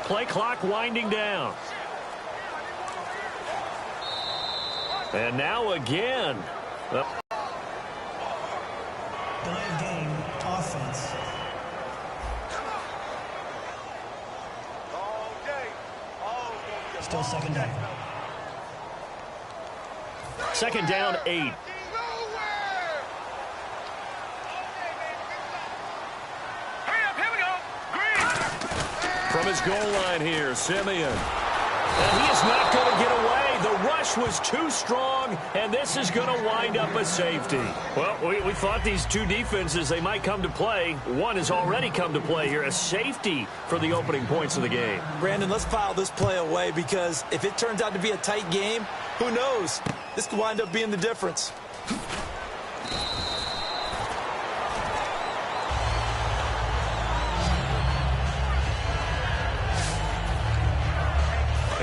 Play clock winding down. And now again. Delay game, offense. Still second down. Second down, 8. From his goal line here, Simeon. And he is not going to get away. The rush was too strong, and this is going to wind up a safety. Well, we thought these two defenses, they might come to play. One has already come to play here, a safety for the opening points of the game. Brandon, let's file this play away because if it turns out to be a tight game, who knows? This could wind up being the difference.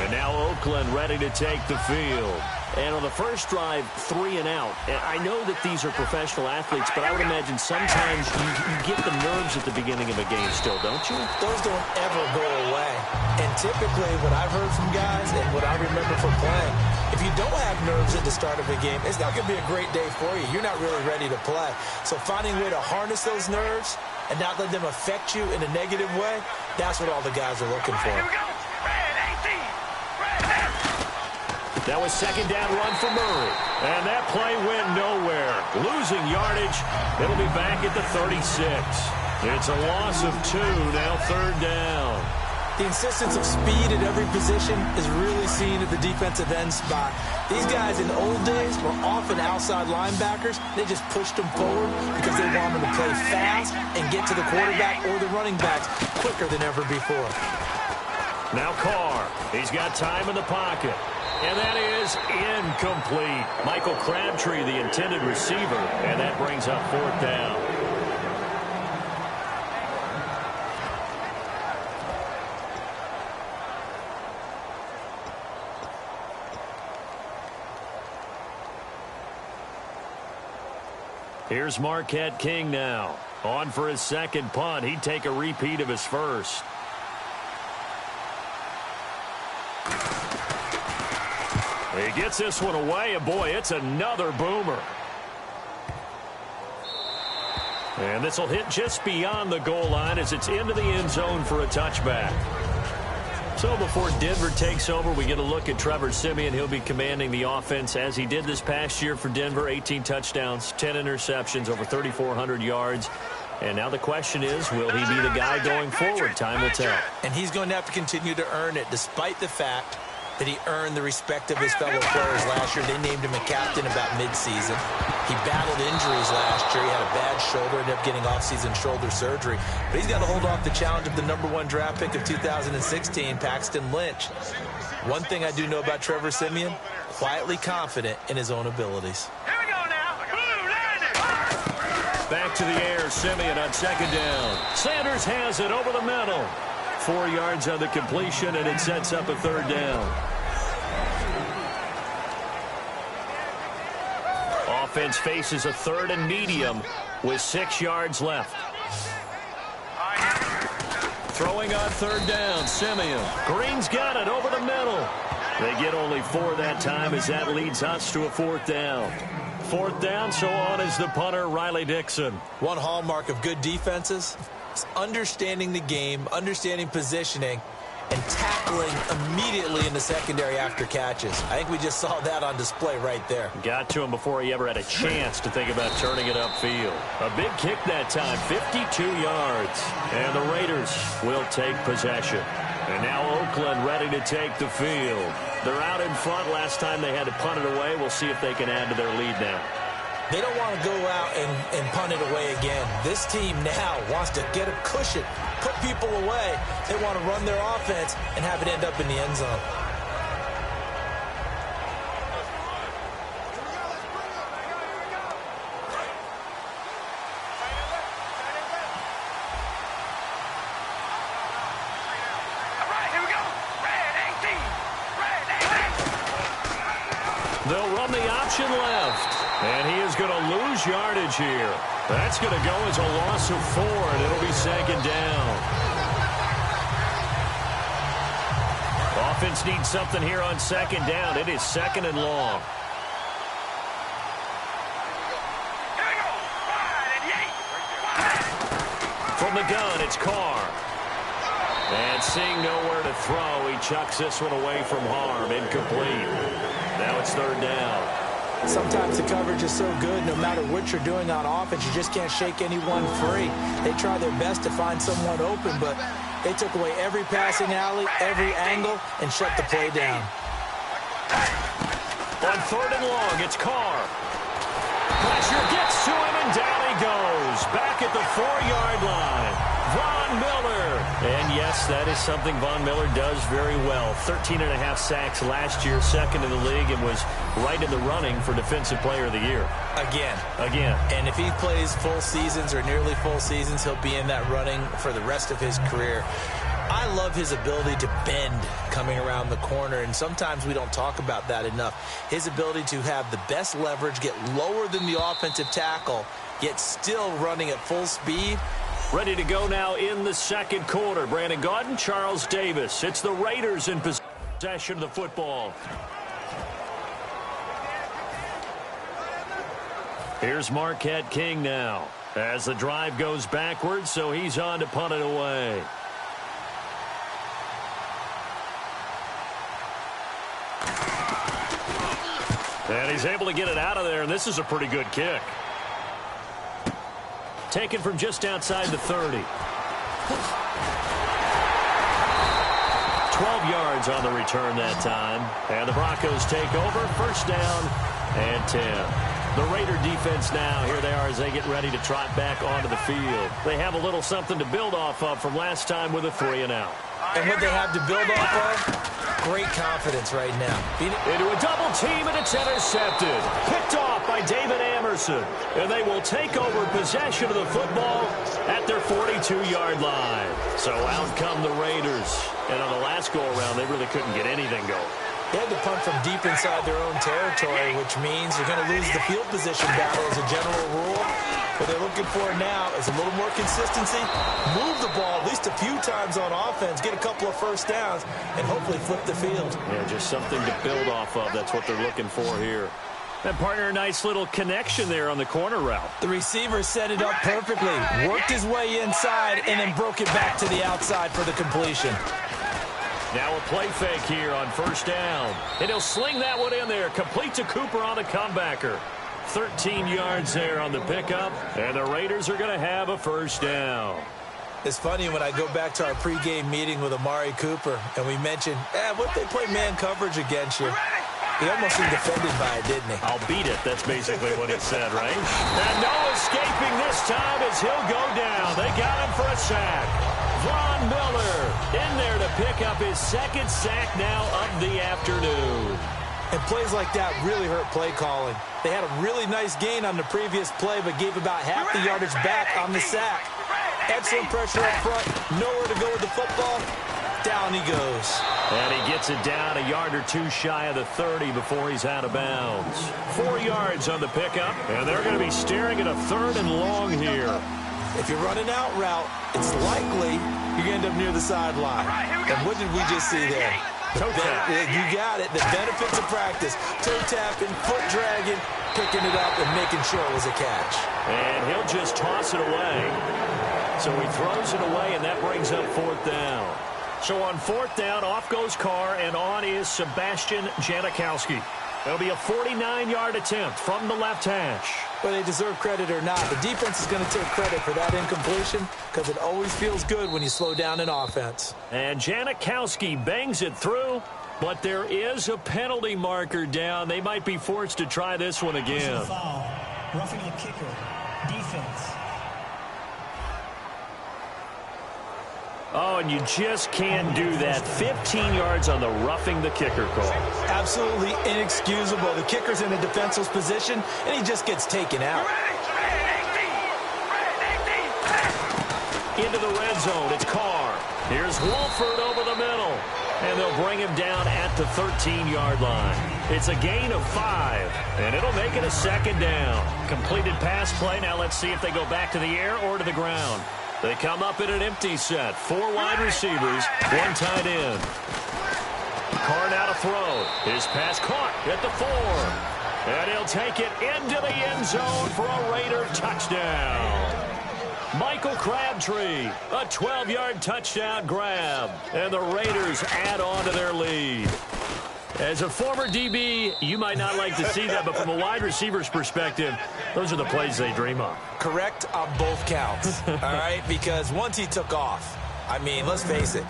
And now Oakland ready to take the field. And on the first drive, 3 and out. And I know that these are professional athletes, but I would imagine sometimes you get the nerves at the beginning of a game still, don't you? Those don't ever go away. And typically what I've heard from guys and what I remember from playing, if you don't have nerves at the start of a game, it's not going to be a great day for you. You're not really ready to play. So finding a way to harness those nerves and not let them affect you in a negative way, that's what all the guys are looking for. That was second down run for Murray. And that play went nowhere. Losing yardage. It'll be back at the 36. It's a loss of 2, now third down. The insistence of speed at every position is really seen at the defensive end spot. These guys in the old days were often outside linebackers. They just pushed them forward because they wanted them to play fast and get to the quarterback or the running backs quicker than ever before. Now Carr. He's got time in the pocket. And that is incomplete. Michael Crabtree, the intended receiver, and that brings up fourth down. Here's Marquette King now. On for his second punt. He'd take a repeat of his first. He gets this one away, and boy, it's another boomer. And this will hit just beyond the goal line as it's into the end zone for a touchback. So before Denver takes over, we get a look at Trevor Siemian. He'll be commanding the offense as he did this past year for Denver. 18 touchdowns, 10 interceptions, over 3,400 yards. And now the question is, will he be the guy going forward? Time will tell. And he's going to have to continue to earn it, despite the fact that he earned the respect of his fellow players last year. They named him a captain about midseason. He battled injuries last year. He had a bad shoulder, ended up getting off-season shoulder surgery. But he's got to hold off the challenge of the #1 draft pick of 2016, Paxton Lynch. One thing I do know about Trevor Siemian, quietly confident in his own abilities. Here we go now. Back to the air, Siemian on second down. Sanders has it over the middle. 4 yards on the completion, and it sets up a third down. Offense faces a third and medium with 6 yards left. Throwing on third down, Siemian. Green's got it over the middle. They get only 4 that time as that leads us to a fourth down. Fourth down, so on is the punter, Riley Dixon. One hallmark of good defenses is understanding the game, understanding positioning, and tackling immediately in the secondary after catches. I think we just saw that on display right there. Got to him before he ever had a chance to think about turning it upfield. A big kick that time, 52 yards. And the Raiders will take possession. And now Oakland ready to take the field. They're out in front. Last time they had to punt it away. We'll see if they can add to their lead now. They don't want to go out and punt it away again. This team now wants to get a cushion, put people away. They want to run their offense and have it end up in the end zone. They'll run the option left. And he is going to lose yardage here. That's going to go as a loss of 4, and it'll be second down. Offense needs something here on second down. It is second and long. From the gun, it's Carr. And seeing nowhere to throw, he chucks this one away from harm. Incomplete. Now it's third down. Sometimes the coverage is so good, no matter what you're doing on offense, you just can't shake anyone free. They try their best to find someone open, but they took away every passing alley, every angle, and shut the play down. On third and long, it's Carr. Pressure gets to him, and down he goes. Back at the 4-yard line. Von Miller. And yes, that is something Von Miller does very well. 13.5 sacks last year, second in the league, and was right in the running for Defensive Player of the Year. Again. And if he plays full seasons or nearly full seasons, he'll be in that running for the rest of his career. I love his ability to bend coming around the corner, and sometimes we don't talk about that enough. His ability to have the best leverage, get lower than the offensive tackle, yet still running at full speed. Ready to go now in the second quarter. Brandon Gaudin, Charles Davis. It's the Raiders in possession of the football. Here's Marquette King now as the drive goes backwards, so he's on to punt it away. And he's able to get it out of there, and this is a pretty good kick. Taken from just outside the 30. 12 yards on the return that time. And the Broncos take over. First down and 10. The Raider defense now, here they are as they get ready to trot back onto the field. They have a little something to build off of from last time with a 3-and-out. And what they have to build off of, great confidence right now. Into a double team, and it's intercepted. Picked off by David Amerson. And they will take over possession of the football at their 42-yard line. So out come the Raiders. And on the last go-around, they really couldn't get anything going. They had to punt from deep inside their own territory, which means they're going to lose the field position battle as a general rule. What they're looking for now is a little more consistency, move the ball at least a few times on offense, get a couple of first downs, and hopefully flip the field. Yeah, just something to build off of. That's what they're looking for here. And partner, a nice little connection there on the corner route. The receiver set it up perfectly, worked his way inside, and then broke it back to the outside for the completion. Now a play fake here on first down. And he'll sling that one in there. Complete to Cooper on the comebacker. 13 yards there on the pickup. And the Raiders are going to have a first down. It's funny when I go back to our pregame meeting with Amari Cooper, and we mentioned, what if they play man coverage against you? He almost seemed offended by it, didn't he? I'll beat it. That's basically what he said, right? And no escaping this time as he'll go down. They got him for a sack. Von Miller in there to pick up his second sack now of the afternoon. And plays like that really hurt play calling. They had a really nice gain on the previous play, but gave about half the yardage back on the sack. Excellent pressure up front. Nowhere to go with the football. Down he goes. And he gets it down a yard or two shy of the 30 before he's out of bounds. 4 yards on the pickup, and they're going to be staring at a third and long here. If you're running out route, it's likely you end up near the sideline. And what did we just see there? You got it. The benefits of practice. Toe tapping, foot dragging, picking it up, and making sure it was a catch. And he'll just toss it away. So he throws it away, and that brings up fourth down. So on fourth down, off goes Carr, and on is Sebastian Janikowski. It'll be a 49-yard attempt from the left hash. Whether they deserve credit or not, the defense is going to take credit for that incompletion because it always feels good when you slow down an offense. And Janikowski bangs it through, but there is a penalty marker down. They might be forced to try this one again. Foul. Roughing the kicker. Defense. Oh, and you just can't do that. 15 yards on the roughing the kicker call. Absolutely inexcusable. The kicker's in a defenseless position, and he just gets taken out. Into the red zone, it's Carr. Here's Wolford over the middle. And they'll bring him down at the 13-yard line. It's a gain of 5, and it'll make it a second down. Completed pass play. Now let's see if they go back to the air or to the ground. They come up in an empty set. 4 wide receivers, 1 tight end. Carr now to throw. His pass caught at the 4. And he'll take it into the end zone for a Raider touchdown. Michael Crabtree, a 12-yard touchdown grab. And the Raiders add on to their lead. As a former DB, you might not like to see that, but from a wide receiver's perspective, those are the plays they dream of. Correct on both counts, all right? Because once he took off, I mean, let's face it,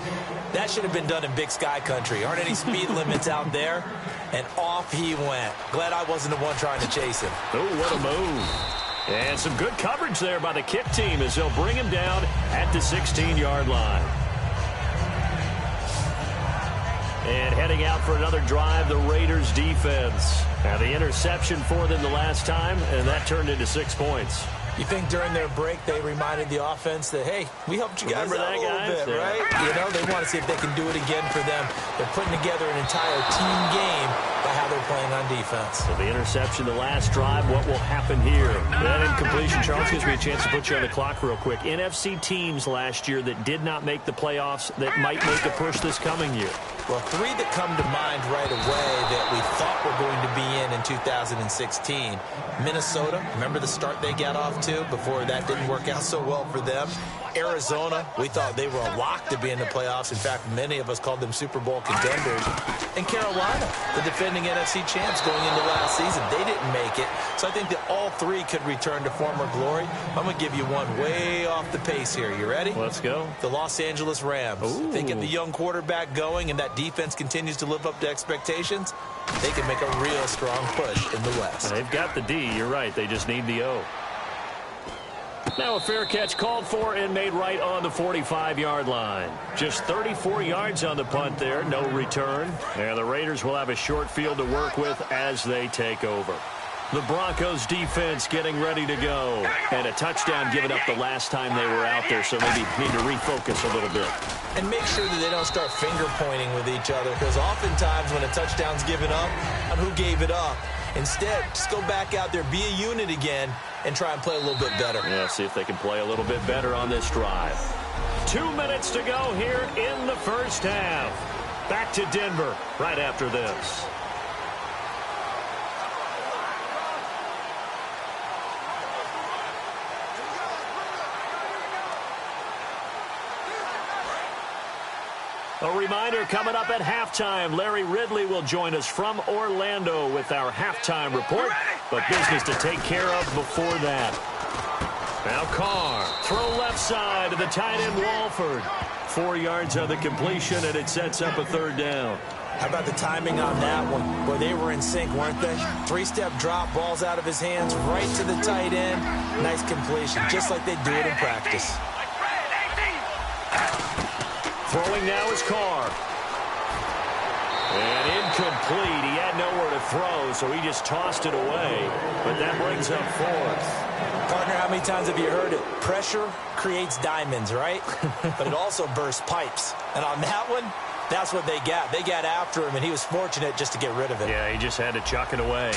that should have been done in Big Sky country. Aren't any speed limits out there? And off he went. Glad I wasn't the one trying to chase him. Oh, what a move. And some good coverage there by the kick team as they'll bring him down at the 16-yard line. And heading out for another drive, the Raiders defense. Now the interception for them the last time, and that turned into 6 points. You think during their break they reminded the offense that, hey, we helped you guys out a little bit, right? You know, they want to see if they can do it again for them. They're putting together an entire team game by how they're playing on defense. So the interception, the last drive, what will happen here? That incompletion, Charles, gives me a chance to put you on the clock real quick. NFC teams last year that did not make the playoffs that might make a push this coming year. Well, 3 that come to mind right away that we thought were going to be in 2016. Minnesota, remember the start they got off to before that didn't work out so well for them. Arizona, we thought they were a lock to be in the playoffs. In fact, many of us called them Super Bowl contenders. And Carolina, the defending NFC champs going into last season, they didn't make it. So I think that all 3 could return to former glory. I'm going to give you one way off the pace here. You ready? Let's go. The Los Angeles Rams. Ooh. They get the young quarterback going and that defense continues to live up to expectations. They can make a real strong push in the West. They've got the D. You're right. They just need the O. Now a fair catch called for and made right on the 45-yard line. Just 34 yards on the punt there. No return. And the Raiders will have a short field to work with as they take over. The Broncos defense getting ready to go. And a touchdown given up the last time they were out there, so maybe need to refocus a little bit. And make sure that they don't start finger pointing with each other, because oftentimes when a touchdown's given up, on who gave it up. Instead, just go back out there, be a unit again, and try and play a little bit better. Yeah, see if they can play a little bit better on this drive. 2 minutes to go here in the first half. Back to Denver right after this. A reminder coming up at halftime, Larry Ridley will join us from Orlando with our halftime report, but business to take care of before that. Now Carr, throw left side to the tight end Walford. 4 yards on the completion, and it sets up a 3rd down. How about the timing on that one? Boy, they were in sync, weren't they? 3-step drop, balls out of his hands, right to the tight end. Nice completion, just like they do it in practice. Throwing now is Carr. And incomplete. He had nowhere to throw, so he just tossed it away. But that brings up 4th. Partner, how many times have you heard it? Pressure creates diamonds, right? But it also bursts pipes. And on that one, that's what they got. They got after him, and he was fortunate just to get rid of it. Yeah, he just had to chuck it away.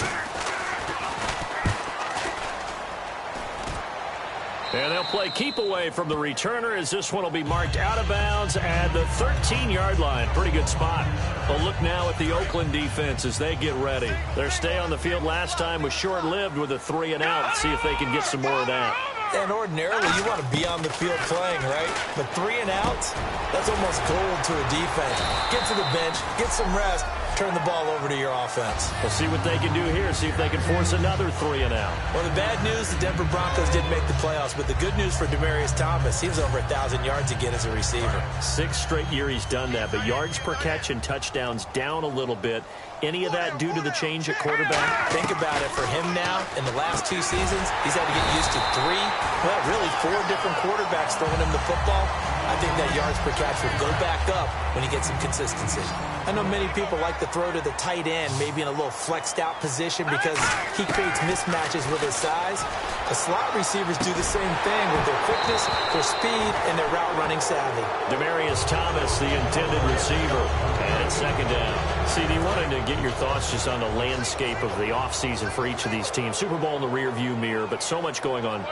And they'll play keep away from the returner as this one will be marked out of bounds at the 13-yard line. Pretty good spot. A look now at the Oakland defense as they get ready. Their stay on the field last time was short-lived with a 3-and-out. See if they can get some more of that. And ordinarily, you want to be on the field playing, right? But 3-and-outs, that's almost gold to a defense. Get to the bench, get some rest, turn the ball over to your offense. We'll see what they can do here, see if they can force another 3-and-out. Well, the bad news, the Denver Broncos did make the playoffs, but the good news for Demaryius Thomas, he was over 1,000 yards again as a receiver. 6th straight year he's done that, but yards per catch and touchdowns down a little bit. Any of that due to the change at quarterback? Think about it. For him now, in the last 2 seasons, he's had to get used to 4 different quarterbacks throwing him the football. I think that yards per catch will go back up when he gets some consistency. I know many people like to throw to the tight end, maybe in a little flexed out position because he creates mismatches with his size. The slot receivers do the same thing with their quickness, their speed, and their route running savvy. Demaryius Thomas, the intended receiver, and it's 2nd down. CD, wanted to get your thoughts just on the landscape of the offseason for each of these teams. Super Bowl in the rearview mirror, but so much going on.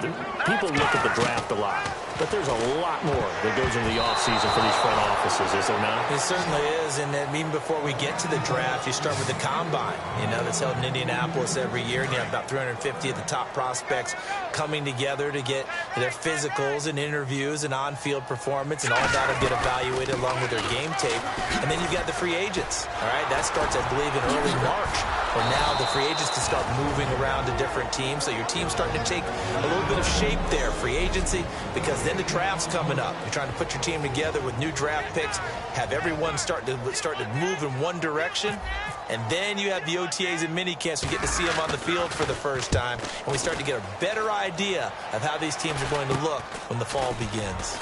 People look at the draft a lot. But there's a lot more that goes into the offseason for these front offices, is there not? It certainly is, and then even before we get to the draft, you start with the combine, that's held in Indianapolis every year, and you have about 350 of the top prospects coming together to get their physicals and interviews and on-field performance, and all that will get evaluated along with their game tape. And then you've got the free agents, all right? That starts, I believe, in early March, where now the free agents can start moving around to different teams, so your team's starting to take a little bit of shape there, free agency, because then the draft's coming up. You're trying to put your team together with new draft picks, have everyone start to move in one direction, and then you have the OTAs and mini camps. We get to see them on the field for the first time, and we start to get a better idea of how these teams are going to look when the fall begins.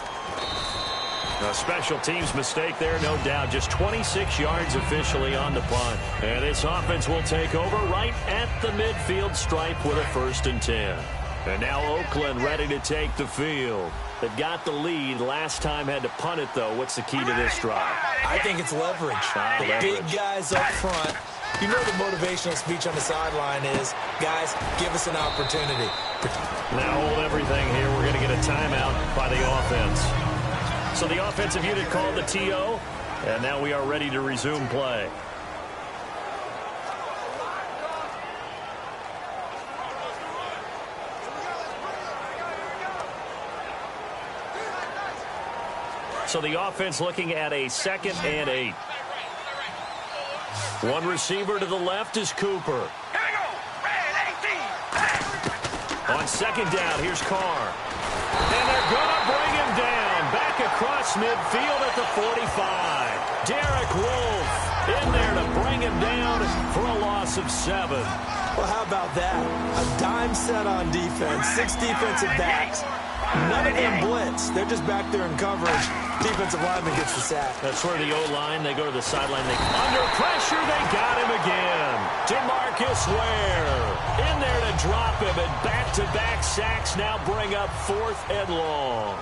A special teams mistake there, no doubt. Just 26 yards officially on the punt. And this offense will take over right at the midfield stripe with a 1st and 10. And now Oakland ready to take the field. They've got the lead. Last time had to punt it, though. What's the key to this drive? I think it's leverage. Big guys up front. You know the motivational speech on the sideline is, guys, give us an opportunity. Now hold everything here. We're going to get a timeout by the offense. So the offensive unit called the TO, and now we are ready to resume play. So the offense looking at a 2nd and 8. One receiver to the left is Cooper. On 2nd down, here's Carr. And they're going to bring him down. Back across midfield at the 45. Derek Wolfe in there to bring him down for a loss of 7. Well, how about that? A dime set on defense. 6 defensive backs. None of them blitz. They're just back there in coverage. Defensive lineman gets the sack. That's where the O-line, they go to the sideline. Under pressure, they got him again. DeMarcus Ware in there to drop him. And back-to-back sacks now bring up 4th and long.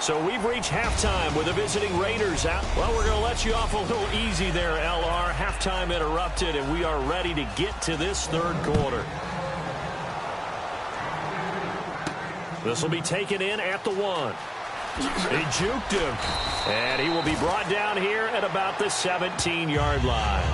So we've reached halftime with the visiting Raiders out. Well, we're going to let you off a little easy there, LR. Halftime interrupted, and we are ready to get to this 3rd quarter. This will be taken in at the 1. He juked him, and he will be brought down here at about the 17-yard line.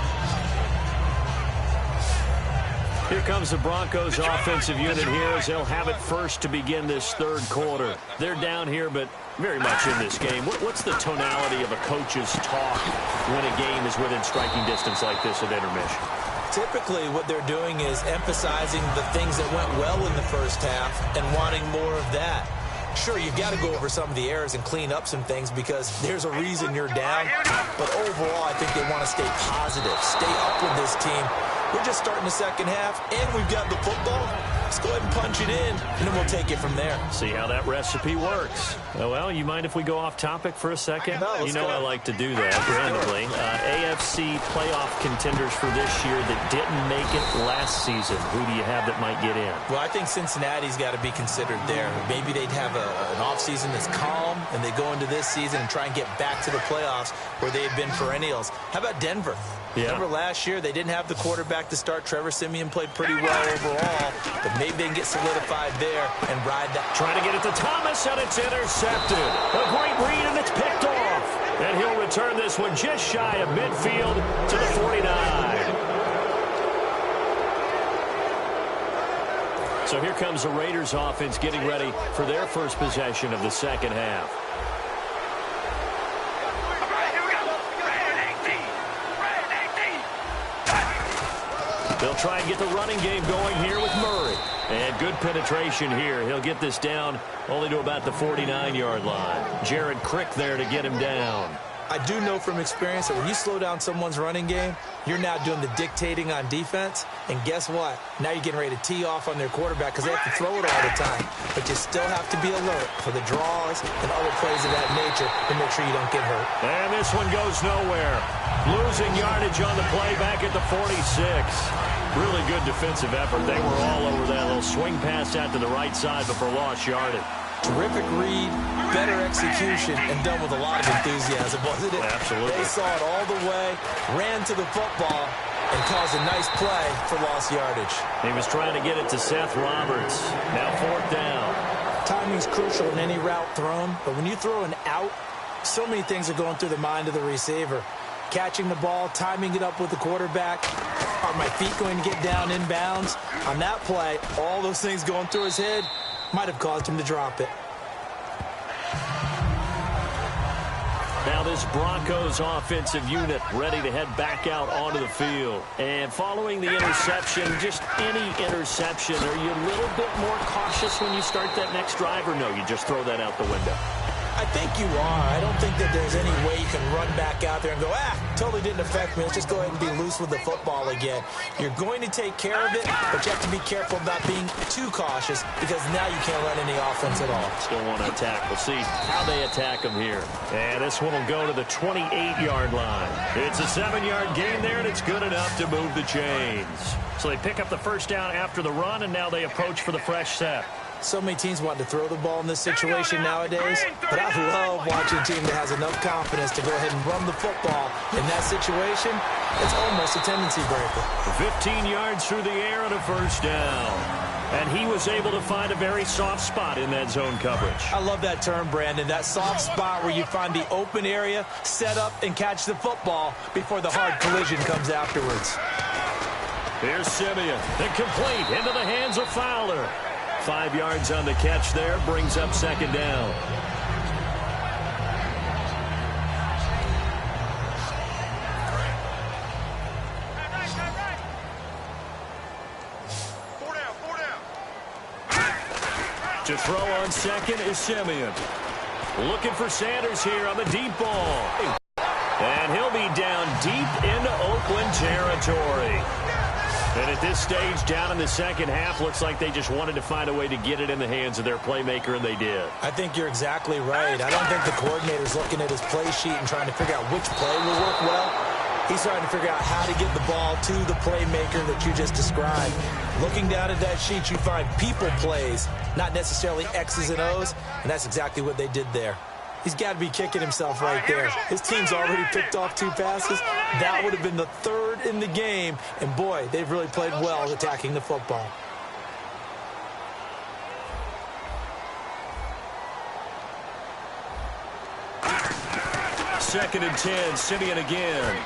Here comes the Broncos offensive unit here as they'll have it first to begin this 3rd quarter. They're down here, but very much in this game. What's the tonality of a coach's talk when a game is within striking distance like this at intermission? Typically, what they're doing is emphasizing the things that went well in the first half and wanting more of that. Sure, you've got to go over some of the errors and clean up some things because there's a reason you're down. But overall, I think they want to stay positive, stay up with this team. We're just starting the 2nd half, and we've got the football. Let's go ahead and punch it in, and then we'll take it from there. See how that recipe works. Oh, well, you mind if we go off topic for a second? No, you know I like to do that randomly. AFC playoff contenders for this year that didn't make it last season. Who do you have that might get in? Well, I think Cincinnati's got to be considered there. Maybe they'd have an offseason that's calm, and they go into this season and try and get back to the playoffs where they had been perennials. How about Denver? Yeah. Remember last year, they didn't have the quarterback to start. Trevor Siemian played pretty well overall, but maybe they can get solidified there and ride that. Trying to get it to Thomas, and it's intercepted. A great read, and it's picked off. And he'll return this one just shy of midfield to the 49. So here comes the Raiders offense getting ready for their first possession of the 2nd half. They'll try and get the running game going here with Murray. And good penetration here. He'll get this down only to about the 49-yard line. Jared Crick there to get him down. I do know from experience that when you slow down someone's running game, you're now doing the dictating on defense. And guess what? Now you're getting ready to tee off on their quarterback because they have to throw it all the time. But you still have to be alert for the draws and other plays of that nature to make sure you don't get hurt. And this one goes nowhere. Losing yardage on the play back at the 46. Really good defensive effort. They were all over that little swing pass out to the right side, but for lost yardage. Terrific read, better execution, and done with a lot of enthusiasm, wasn't it? Absolutely. They saw it all the way, ran to the football, and calls a nice play for lost yardage. He was trying to get it to Seth Roberts. Now 4th down. Timing's crucial in any route thrown, but when you throw an out, so many things are going through the mind of the receiver. Catching the ball, timing it up with the quarterback. Are my feet going to get down inbounds? On that play, all those things going through his head might have caused him to drop it. Now this Broncos offensive unit ready to head back out onto the field. And following the interception, just any interception, are you a little bit more cautious when you start that next drive, or no, you just throw that out the window? I think you are. I don't think that there's any way you can run back out there and go, totally didn't affect me. Let's just go ahead and be loose with the football again. You're going to take care of it, but you have to be careful about being too cautious because now you can't run any offense at all. Still want to attack. We'll see how they attack them here. And this one will go to the 28-yard line. It's a 7-yard gain there, and it's good enough to move the chains. So they pick up the first down after the run, and now they approach for the fresh set. So many teams want to throw the ball in this situation nowadays, but I love watching a team that has enough confidence to go ahead and run the football. In that situation, it's almost a tendency breaker. 15 yards through the air and a first down. And he was able to find a very soft spot in that zone coverage. I love that term, Brandon. That soft spot where you find the open area, set up, and catch the football before the hard collision comes afterwards. Here's Simeon. Incomplete into the hands of Fowler. 5 yards on the catch there, brings up 2nd down. To throw on 2nd is Simeon. Looking for Sanders here on the deep ball. And he'll be down deep into Oakland territory. And at this stage, down in the second half, looks like they just wanted to find a way to get it in the hands of their playmaker, and they did. I think you're exactly right. I don't think the coordinator's looking at his play sheet and trying to figure out which play will work well. He's trying to figure out how to get the ball to the playmaker that you just described. Looking down at that sheet, you find people plays, not necessarily X's and O's, and that's exactly what they did there. He's got to be kicking himself right there. His team's already picked off 2 passes. That would have been the 3rd in the game. And, boy, they've really played well attacking the football. Second and 10, Simeon again.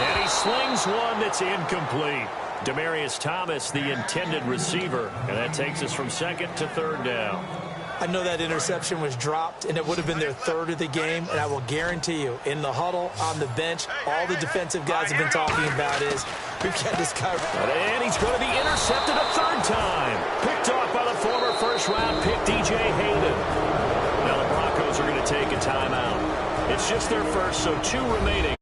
And he slings one that's incomplete. Demaryius Thomas, the intended receiver. And that takes us from 2nd to 3rd down. I know that interception was dropped, and it would have been their 3rd of the game, and I will guarantee you, in the huddle, on the bench, all the defensive guys have been talking about is, we've got this guy. And he's going to be intercepted a 3rd time. Picked off by the former first-round pick, DJ Hayden. Now the Broncos are going to take a timeout. It's just their first, so 2 remaining.